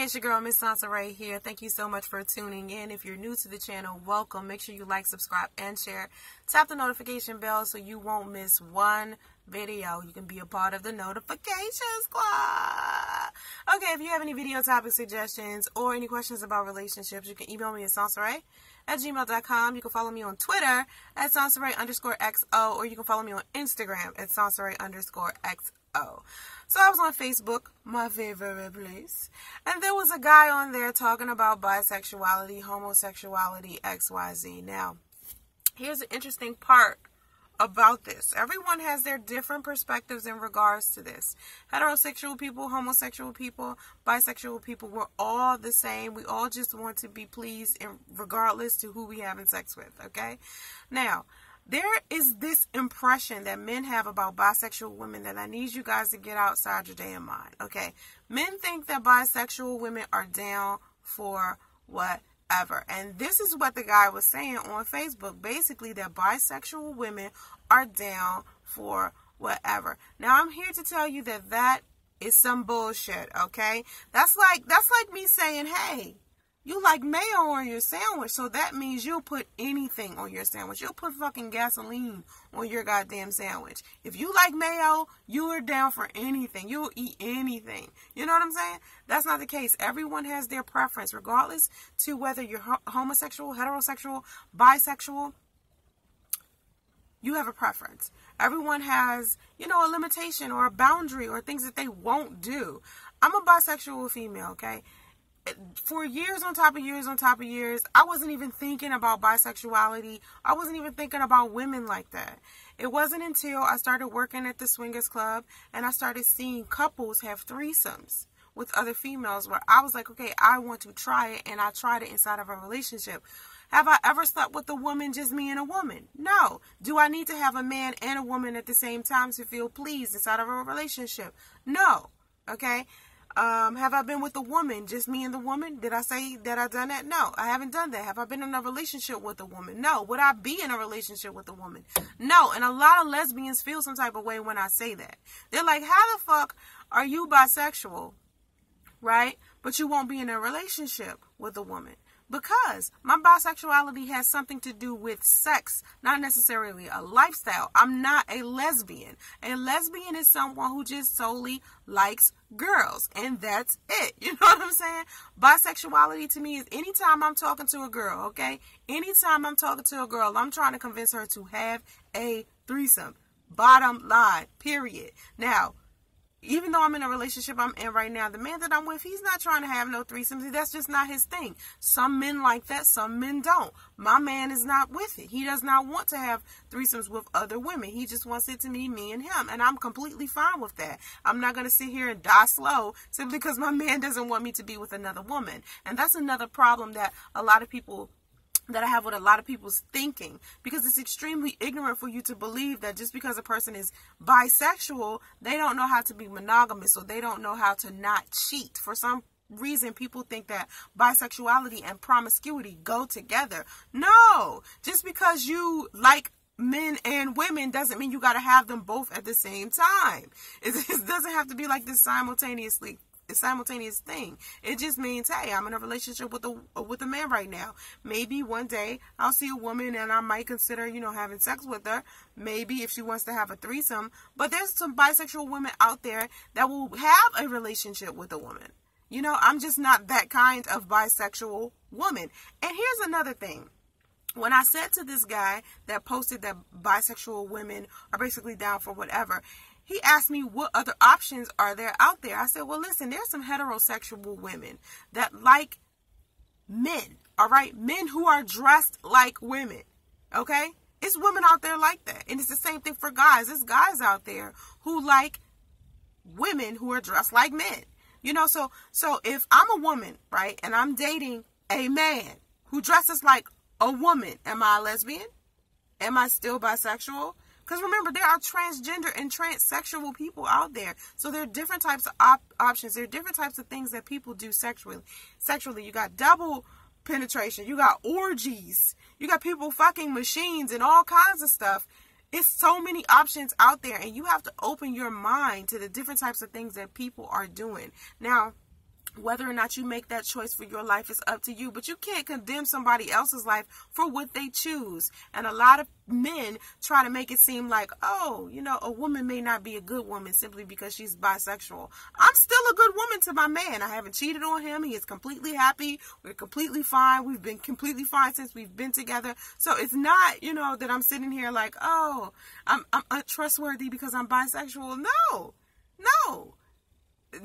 Hey, it's your girl, Miss Soncerae here. Thank you so much for tuning in. If you're new to the channel, welcome. Make sure you like, subscribe, and share. Tap the notification bell so you won't miss one video. You can be a part of the notification squad. Okay, if you have any video topic suggestions or any questions about relationships, you can email me at soncerae@gmail.com. You can follow me on Twitter at Soncerae_XO, or you can follow me on Instagram at Soncerae_XO. So I was on Facebook, my favorite place, and there was a guy on there talking about bisexuality, homosexuality, XYZ. Now, here's the interesting part about this. Everyone has their different perspectives in regards to this. Heterosexual people, homosexual people, bisexual people, we're all the same. We all just want to be pleased regardless to who we having sex with, okay? Now, there is this impression that men have about bisexual women that I need you guys to get outside your damn mind, okay? Men think that bisexual women are down for whatever. And this is what the guy was saying on Facebook. Basically, that bisexual women are down for whatever. Now, I'm here to tell you that that is some bullshit, okay? That's like me saying, hey, you like mayo on your sandwich, so that means you'll put anything on your sandwich. You'll put fucking gasoline on your goddamn sandwich. If you like mayo, you are down for anything. You'll eat anything. You know what I'm saying? That's not the case. Everyone has their preference, regardless to whether you're homosexual, heterosexual, bisexual. You have a preference. Everyone has, you know, a limitation or a boundary or things that they won't do. I'm a bisexual female, okay? For years on top of years on top of years, I wasn't even thinking about bisexuality. I wasn't even thinking about women like that. It wasn't until I started working at the swingers club and I started seeing couples have threesomes with other females where I was like, okay, I want to try it, and I tried it inside of a relationship. Have I ever slept with a woman, just me and a woman? No. Do I need to have a man and a woman at the same time to feel pleased inside of a relationship? No. Okay? Have I been with a woman, just me and the woman? Did I say that I've done that? No, I haven't done that. Have I been in a relationship with a woman? No. Would I be in a relationship with a woman? No. And a lot of lesbians feel some type of way when I say that. They're like, how the fuck are you bisexual, right? But you won't be in a relationship with a woman. Because my bisexuality has something to do with sex, not necessarily a lifestyle. I'm not a lesbian. A lesbian is someone who just solely likes girls, and that's it. You know what I'm saying? Bisexuality to me is anytime I'm talking to a girl, okay? Anytime I'm talking to a girl, I'm trying to convince her to have a threesome. Bottom line, period. Now, even though I'm in a relationship I'm in right now, the man that I'm with, he's not trying to have no threesomes. That's just not his thing. Some men like that, some men don't. My man is not with it. He does not want to have threesomes with other women. He just wants it to be me and him, and I'm completely fine with that. I'm not going to sit here and die slow simply because my man doesn't want me to be with another woman. And that's another problem that I have with a lot of people's thinking, because it's extremely ignorant for you to believe that just because a person is bisexual, they don't know how to be monogamous, or they don't know how to not cheat. For some reason, people think that bisexuality and promiscuity go together. No, just because you like men and women doesn't mean you got to have them both at the same time. It doesn't have to be like this simultaneous thing. It just means, hey, I'm in a relationship with a man right now. Maybe one day I'll see a woman and I might consider, you know, having sex with her. Maybe if she wants to have a threesome. But there's some bisexual women out there that will have a relationship with a woman. You know, I'm just not that kind of bisexual woman. And here's another thing. When I said to this guy that posted that bisexual women are basically down for whatever, he asked me what other options are there out there. I said, well, listen, there's some heterosexual women that like men, all right? Men who are dressed like women, okay? It's women out there like that. And it's the same thing for guys. There's guys out there who like women who are dressed like men. You know, so if I'm a woman, right, and I'm dating a man who dresses like a woman, am I a lesbian? Am I still bisexual? Because remember, there are transgender and transsexual people out there. So there are different types of options. There are different types of things that people do sexually. You got double penetration. You got orgies. You got people fucking machines and all kinds of stuff. It's so many options out there. And you have to open your mind to the different types of things that people are doing. Now, Whether or not you make that choice for your life is up to you, but you can't condemn somebody else's life for what they choose. And a lot of men try to make it seem like, oh, you know, a woman may not be a good woman simply because she's bisexual. I'm still a good woman to my man. I haven't cheated on him. He is completely happy. We're completely fine. We've been completely fine since we've been together. So it's not, you know, that I'm sitting here like, oh, I'm untrustworthy because I'm bisexual. No.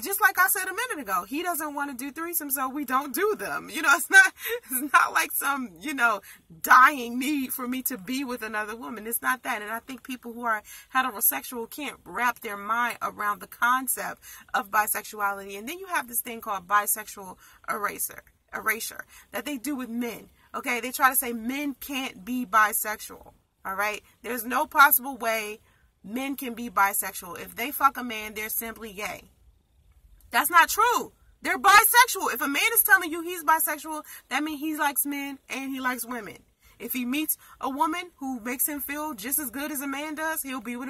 Just like I said a minute ago, he doesn't want to do threesomes, so we don't do them. You know, it's not like some, you know, dying need for me to be with another woman. It's not that. And I think people who are heterosexual can't wrap their mind around the concept of bisexuality. And then you have this thing called bisexual erasure that they do with men. Okay, they try to say men can't be bisexual. All right, there's no possible way men can be bisexual. If they fuck a man, they're simply gay. That's not true. They're bisexual. If a man is telling you he's bisexual, that means he likes men and he likes women. If he meets a woman who makes him feel just as good as a man does, he'll be with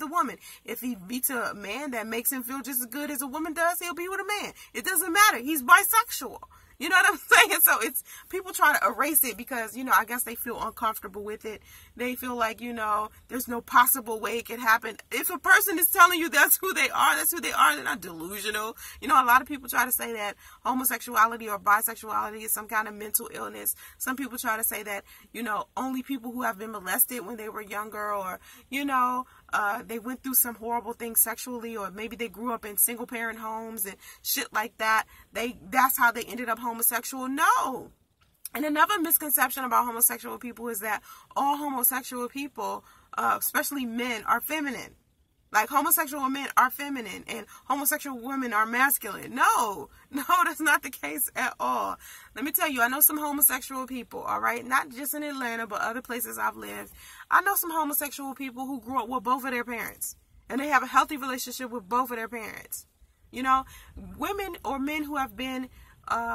a woman. If he meets a man that makes him feel just as good as a woman does, he'll be with a man. It doesn't matter. He's bisexual. You know what I'm saying? So it's, people try to erase it because, you know, I guess they feel uncomfortable with it. They feel like, you know, there's no possible way it could happen. If a person is telling you that's who they are, they're not delusional. You know, a lot of people try to say that homosexuality or bisexuality is some kind of mental illness. Some people try to say that, you know, only people who have been molested when they were younger, or, you know, they went through some horrible things sexually, or maybe they grew up in single parent homes and shit like that. That's how they ended up homosexual. No. And another misconception about homosexual people is that all homosexual people, especially men, are feminine. Like homosexual men are feminine and homosexual women are masculine. No, that's not the case at all. Let me tell you, I know some homosexual people, all right? Not just in Atlanta, but other places I've lived. I know some homosexual people who grew up with both of their parents. And they have a healthy relationship with both of their parents. You know, women or men who have been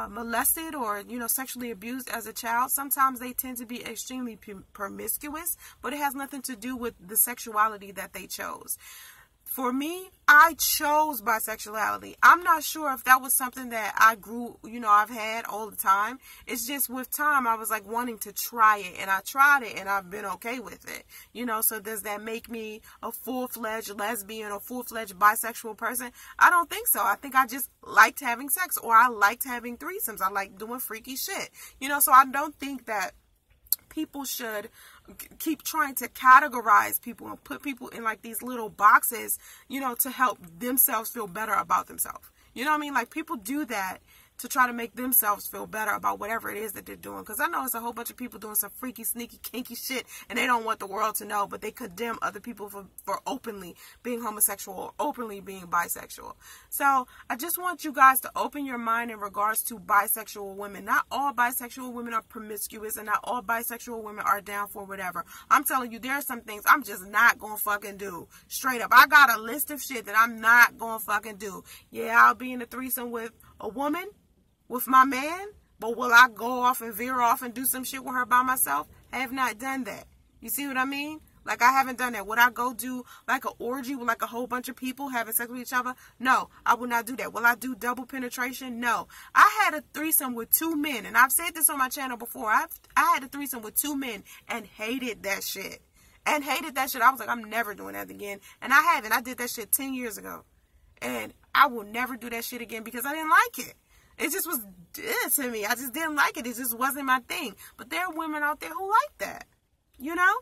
molested or, you know, sexually abused as a child, sometimes they tend to be extremely promiscuous, but it has nothing to do with the sexuality that they chose. For me, I chose bisexuality. I'm not sure if that was something that I've had all the time. It's just with time, I was like wanting to try it, and I tried it and I've been okay with it. You know, so does that make me a full-fledged lesbian or full-fledged bisexual person? I don't think so. I think I just liked having sex, or I liked having threesomes. I like doing freaky shit. You know, so I don't think that people should keep trying to categorize people and put people in like these little boxes, you know, to help themselves feel better about themselves. You know what I mean? Like people do that to try to make themselves feel better about whatever it is that they're doing. Because I know there's a whole bunch of people doing some freaky, sneaky, kinky shit, and they don't want the world to know, but they condemn other people for openly being homosexual or openly being bisexual. So I just want you guys to open your mind in regards to bisexual women. Not all bisexual women are promiscuous, and not all bisexual women are down for whatever. I'm telling you, there are some things I'm just not gonna fucking do. Straight up. I got a list of shit that I'm not gonna fucking do. Yeah, I'll be in a threesome with a woman, with my man, but will I go off and veer off and do some shit with her by myself? I have not done that. You see what I mean? Like, I haven't done that. Would I go do like an orgy with like a whole bunch of people having sex with each other? No, I would not do that. Will I do double penetration? No. I had a threesome with 2 men, and I've said this on my channel before. I had a threesome with 2 men and hated that shit. I was like, I'm never doing that again. And I haven't. I did that shit 10 years ago. And I will never do that shit again because I didn't like it. It just was dead to me. I just didn't like it. It just wasn't my thing. But there are women out there who like that, you know?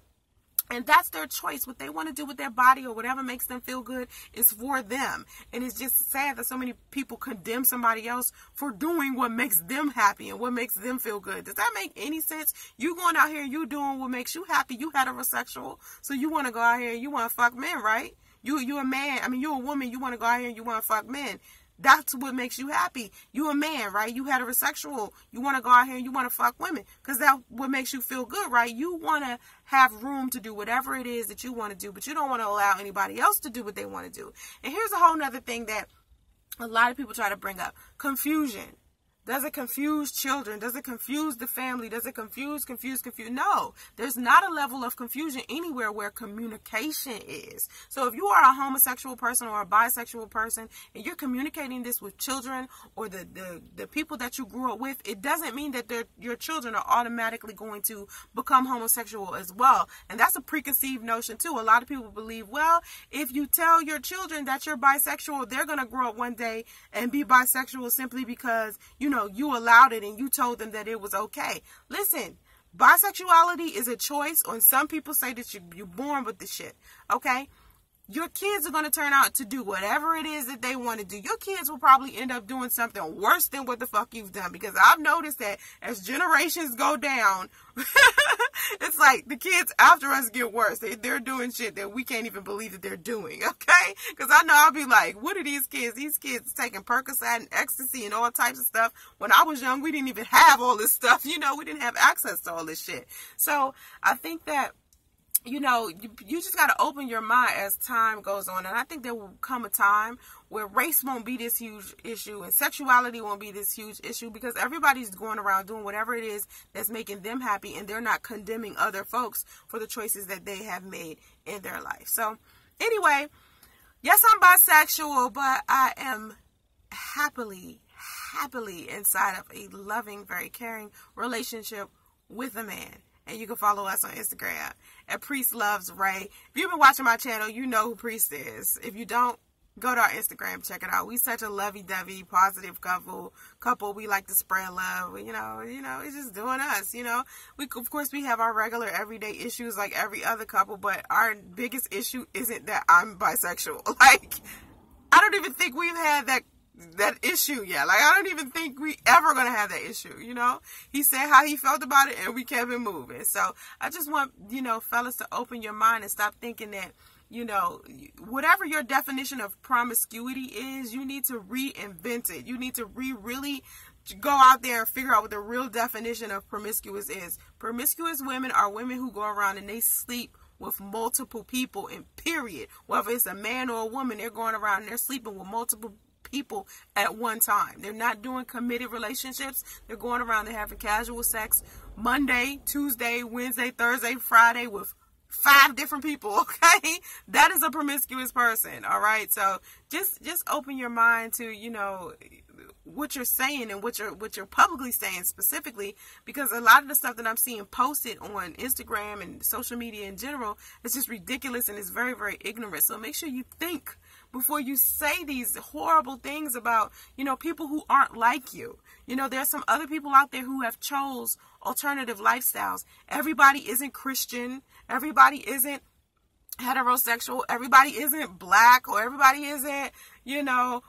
And that's their choice. What they want to do with their body or whatever makes them feel good is for them. And it's just sad that so many people condemn somebody else for doing what makes them happy and what makes them feel good. Does that make any sense? You going out here, you doing what makes you happy. You heterosexual. So you want to go out here and you want to fuck men, right? You a man. I mean, you're a woman. You want to go out here and you want to fuck men. That's what makes you happy. You a man, right? You heterosexual. You want to go out here and you want to fuck women because that's what makes you feel good, right? You want to have room to do whatever it is that you want to do, but you don't want to allow anybody else to do what they want to do. And here's a whole nother thing that a lot of people try to bring up. Confusion. Does it confuse children? Does it confuse the family? Does it confuse? No, there's not a level of confusion anywhere where communication is. So if you are a homosexual person or a bisexual person and you're communicating this with children or the people that you grew up with, it doesn't mean that your children are automatically going to become homosexual as well. And that's a preconceived notion too. A lot of people believe, well, if you tell your children that you're bisexual, they're going to grow up one day and be bisexual simply because, you allowed it and you told them that it was okay. Listen, bisexuality is a choice, and some people say that you're born with the shit, okay? Your kids are going to turn out to do whatever it is that they want to do. Your kids will probably end up doing something worse than what the fuck you've done, because I've noticed that as generations go down, it's like the kids after us get worse. They're doing shit that we can't even believe that they're doing, okay? Because I know I'll be like, what are these kids? These kids taking Percocet and ecstasy and all types of stuff. When I was young, we didn't even have all this stuff. We didn't have access to all this shit. So I think that you just got to open your mind as time goes on. And I think there will come a time where race won't be this huge issue and sexuality won't be this huge issue, because everybody's going around doing whatever it is that's making them happy, and they're not condemning other folks for the choices that they have made in their life. So anyway, yes, I'm bisexual, but I am happily inside of a loving, very caring relationship with a man. And you can follow us on Instagram at Priest Loves Ray. If you've been watching my channel, you know who Priest is. If you don't, go to our Instagram, check it out. We such a lovey-dovey, positive couple. We like to spread love. It's just doing us. Of course we have our regular everyday issues like every other couple, but our biggest issue isn't that I'm bisexual. Like, I don't even think we've had that issue yet. Like, I don't even think we ever gonna have that issue. He said how he felt about it and we kept it moving. So I just want fellas to open your mind and stop thinking that whatever your definition of promiscuity is, you need to reinvent it. You need to really go out there and figure out what the real definition of promiscuous is. Promiscuous women are women who go around and they sleep with multiple people, and period. Whether it's a man or a woman, they're going around and they're sleeping with multiple people at one time. They're not doing committed relationships. They're going around, they're having casual sex Monday, Tuesday, Wednesday, Thursday, Friday with 5 different people, okay? That is a promiscuous person, all right? So just open your mind to, what you're saying and what you're publicly saying specifically, because a lot of the stuff that I'm seeing posted on Instagram and social media in general is just ridiculous and it's very, very ignorant. So make sure you think before you say these horrible things about, people who aren't like you. There's some other people out there who have chose alternative lifestyles. Everybody isn't Christian. Everybody isn't heterosexual. Everybody isn't black, or everybody isn't,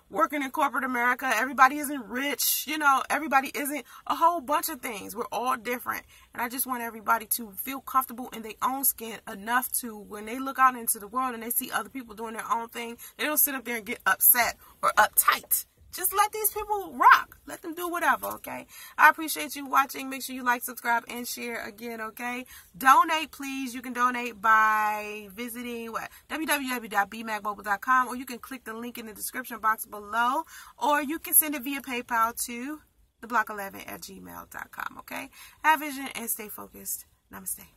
working in corporate America. Everybody isn't rich. Everybody isn't a whole bunch of things. We're all different. And I just want everybody to feel comfortable in their own skin enough to, when they look out into the world and they see other people doing their own thing, they don't sit up there and get upset or uptight. Just let these people rock. Let them do whatever, okay? I appreciate you watching. Make sure you like, subscribe, and share again, okay? Donate, please. You can donate by visiting www.bmagmobile.com, or you can click the link in the description box below, or you can send it via PayPal to theblock11@gmail.com, okay? Have vision and stay focused. Namaste.